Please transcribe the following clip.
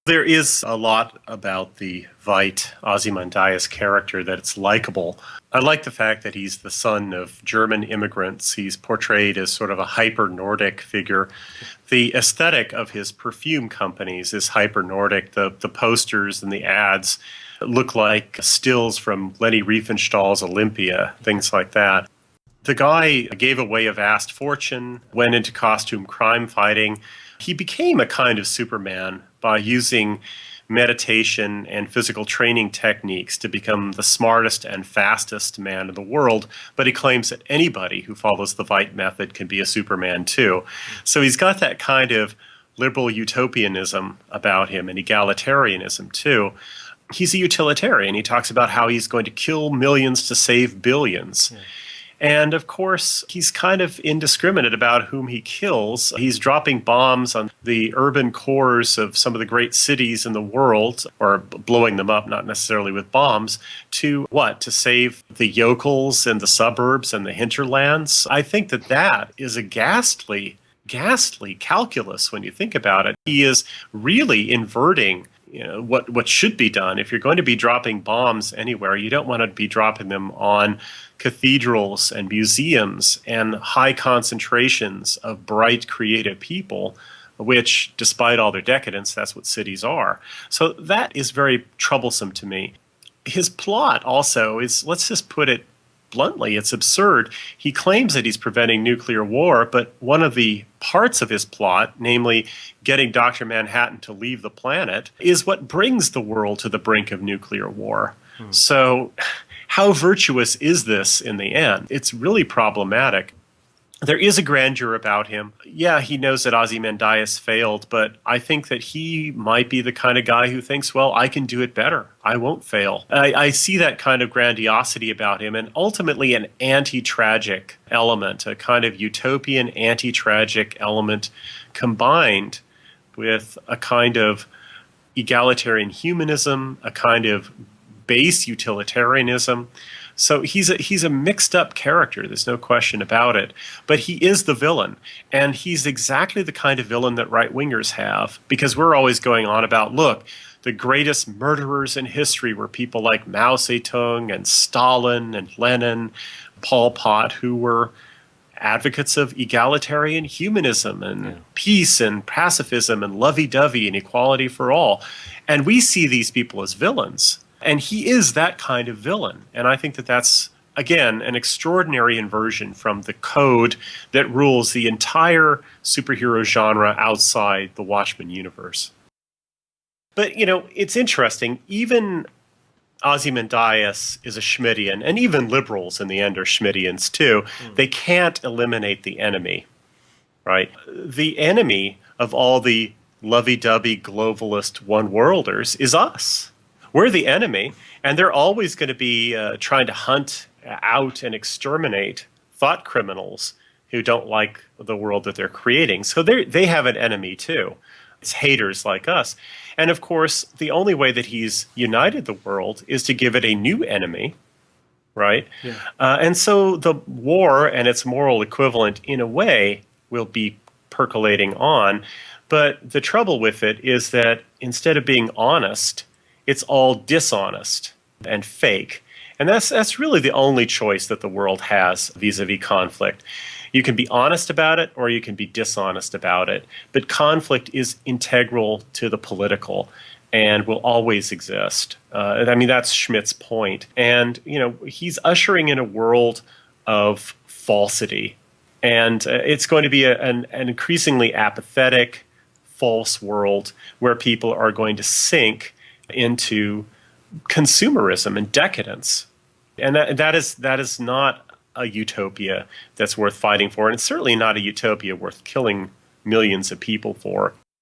There is a lot about the Veidt Ozymandias character that it's likable. I like the fact that he's the son of German immigrants. He's portrayed as sort of a hyper-Nordic figure. The aesthetic of his perfume companies is hyper-Nordic. The posters and the ads look like stills from Leni Riefenstahl's Olympia, things like that. The guy gave away a vast fortune, went into costume crime fighting. He became a kind of Superman by using meditation and physical training techniques to become the smartest and fastest man in the world. But he claims that anybody who follows the Veidt method can be a Superman too. So he's got that kind of liberal utopianism about him and egalitarianism too. He's a utilitarian. He talks about how he's going to kill millions to save billions. Yeah. And of course, he's kind of indiscriminate about whom he kills. He's dropping bombs on the urban cores of some of the great cities in the world, or blowing them up, not necessarily with bombs, to what? To save the yokels and the suburbs and the hinterlands. I think that that is a ghastly calculus when you think about it. He is really inverting what should be done. If you're going to be dropping bombs anywhere, you don't want to be dropping them on cathedrals and museums and high concentrations of bright, creative people, which, despite all their decadence, that's what cities are. So that is very troublesome to me. His plot also is, let's just put it bluntly, it's absurd. He claims that he's preventing nuclear war, but one of the parts of his plot, namely getting Dr. Manhattan to leave the planet, is what brings the world to the brink of nuclear war. So how virtuous is this in the end? It's really problematic. There is a grandeur about him. Yeah, he knows that Ozymandias failed, but I think that he might be the kind of guy who thinks, well, I can do it better. I won't fail. I see that kind of grandiosity about him, and ultimately an anti-tragic element, a kind of utopian anti-tragic element combined with a kind of egalitarian humanism, a kind of base utilitarianism. So he's a mixed up character, there's no question about it. But he is the villain, and he's exactly the kind of villain that right-wingers have, because we're always going on about, look, the greatest murderers in history were people like Mao Tse-tung and Stalin and Lenin, Pol Pot, who were advocates of egalitarian humanism and peace and pacifism and lovey-dovey and equality for all. And we see these people as villains. And he is that kind of villain. And I think that that's, again, an extraordinary inversion from the code that rules the entire superhero genre outside the Watchmen universe. But, it's interesting. Even Ozymandias is a Schmittian, and even liberals in the end are Schmittians too. They can't eliminate the enemy, right? The enemy of all the lovey-dovey globalist one-worlders is us. We're the enemy, and they're always going to be trying to hunt out and exterminate thought criminals who don't like the world that they're creating. So they have an enemy too. It's haters like us. And of course, the only way that he's united the world is to give it a new enemy, right? Yeah. And so the war and its moral equivalent, in a way, will be percolating on. But the trouble with it is that instead of being honest, it's all dishonest and fake. And that's really the only choice that the world has vis-a-vis conflict. You can be honest about it or you can be dishonest about it. But conflict is integral to the political and will always exist. That's Schmidt's point. And, he's ushering in a world of falsity. And it's going to be an increasingly apathetic, false world where people are going to sink into consumerism and decadence. And that is not a utopia that's worth fighting for, and it's certainly not a utopia worth killing millions of people for.